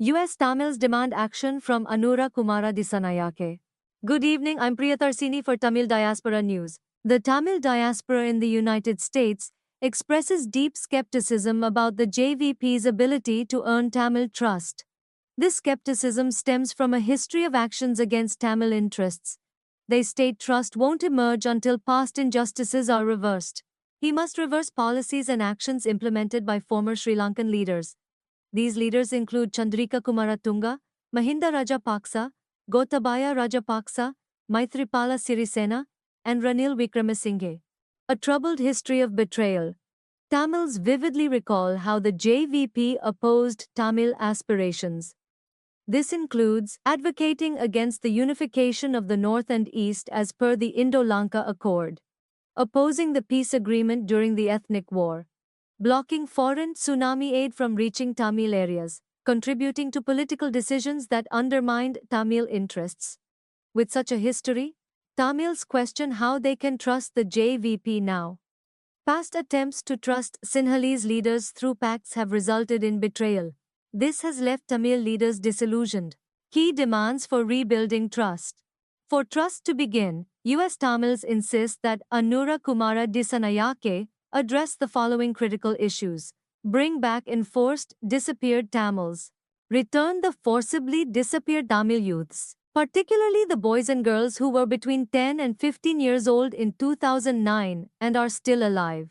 US Tamils demand action from Anura Kumara Dissanayake. Good evening, I'm Priyatarsini for Tamil Diaspora News. The Tamil diaspora in the United States expresses deep skepticism about the JVP's ability to earn Tamil trust. This skepticism stems from a history of actions against Tamil interests. They state trust won't emerge until past injustices are reversed. He must reverse policies and actions implemented by former Sri Lankan leaders. These leaders include Chandrika Kumaratunga, Mahinda Rajapaksa, Gotabaya Rajapaksa, Maithripala Sirisena, and Ranil Wickremesinghe. A troubled history of betrayal. Tamils vividly recall how the JVP opposed Tamil aspirations. This includes advocating against the unification of the North and East as per the Indo-Lanka Accord, opposing the peace agreement during the ethnic war, blocking foreign tsunami aid from reaching Tamil areas, contributing to political decisions that undermined Tamil interests. With such a history, Tamils question how they can trust the JVP now. Past attempts to trust Sinhalese leaders through pacts have resulted in betrayal. This has left Tamil leaders disillusioned. Key demands for rebuilding trust. For trust to begin, US Tamils insist that Anura Kumara Dissanayake address the following critical issues. Bring back enforced disappeared Tamils. Return the forcibly disappeared Tamil youths, particularly the boys and girls who were between 10 and 15 years old in 2009 and are still alive.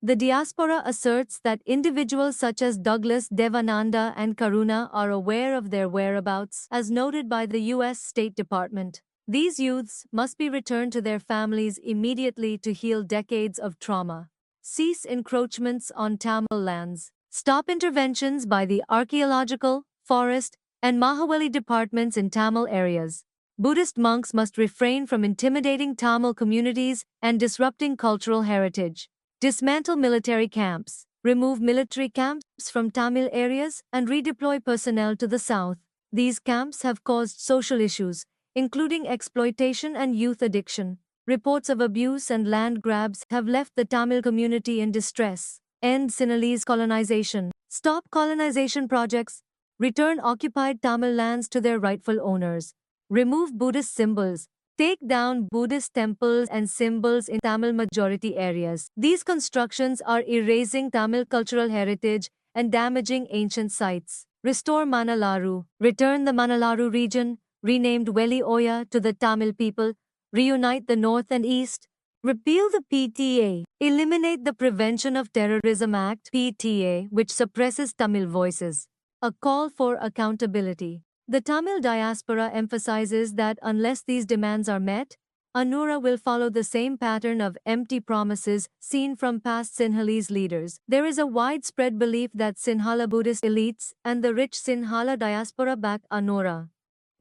The diaspora asserts that individuals such as Douglas Devananda and Karuna are aware of their whereabouts, as noted by the US State Department. These youths must be returned to their families immediately to heal decades of trauma. Cease encroachments on Tamil lands. Stop interventions by the archaeological, forest, and Mahawali departments in Tamil areas. Buddhist monks must refrain from intimidating Tamil communities and disrupting cultural heritage. Dismantle military camps. Remove military camps from Tamil areas and redeploy personnel to the south. These camps have caused social issues, including exploitation and youth addiction. Reports of abuse and land grabs have left the Tamil community in distress. End Sinhalese colonization. Stop colonization projects. Return occupied Tamil lands to their rightful owners. Remove Buddhist symbols. Take down Buddhist temples and symbols in Tamil majority areas. These constructions are erasing Tamil cultural heritage and damaging ancient sites. Restore Manalaru. Return the Manalaru region, renamed Veli Oya, to the Tamil people. Reunite the North and East. Repeal the PTA. Eliminate the Prevention of Terrorism Act (PTA), which suppresses Tamil voices. A call for accountability. The Tamil diaspora emphasizes that unless these demands are met, Anura will follow the same pattern of empty promises seen from past Sinhalese leaders. There is a widespread belief that Sinhala Buddhist elites and the rich Sinhala diaspora back Anura.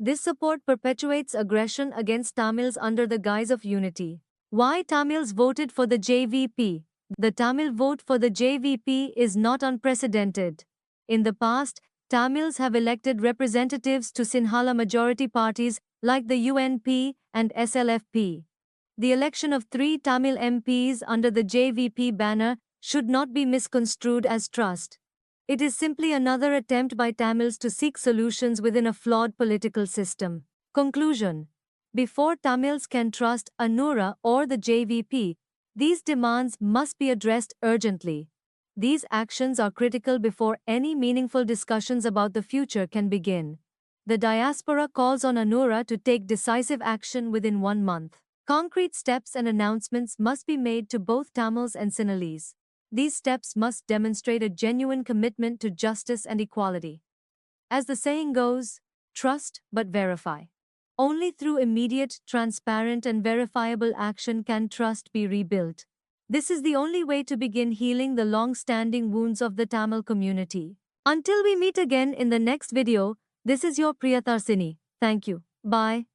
This support perpetuates aggression against Tamils under the guise of unity. Why Tamils voted for the JVP? The Tamil vote for the JVP is not unprecedented. In the past, Tamils have elected representatives to Sinhala majority parties like the UNP and SLFP. The election of 3 Tamil MPs under the JVP banner should not be misconstrued as trust. It is simply another attempt by Tamils to seek solutions within a flawed political system. Conclusion. Before Tamils can trust Anura or the JVP, these demands must be addressed urgently. These actions are critical before any meaningful discussions about the future can begin. The diaspora calls on Anura to take decisive action within 1 month. Concrete steps and announcements must be made to both Tamils and Sinhalese. These steps must demonstrate a genuine commitment to justice and equality. As the saying goes, trust but verify. Only through immediate, transparent, and verifiable action can trust be rebuilt. This is the only way to begin healing the long-standing wounds of the Tamil community. Until we meet again in the next video, this is your Priyatarsini. Thank you. Bye.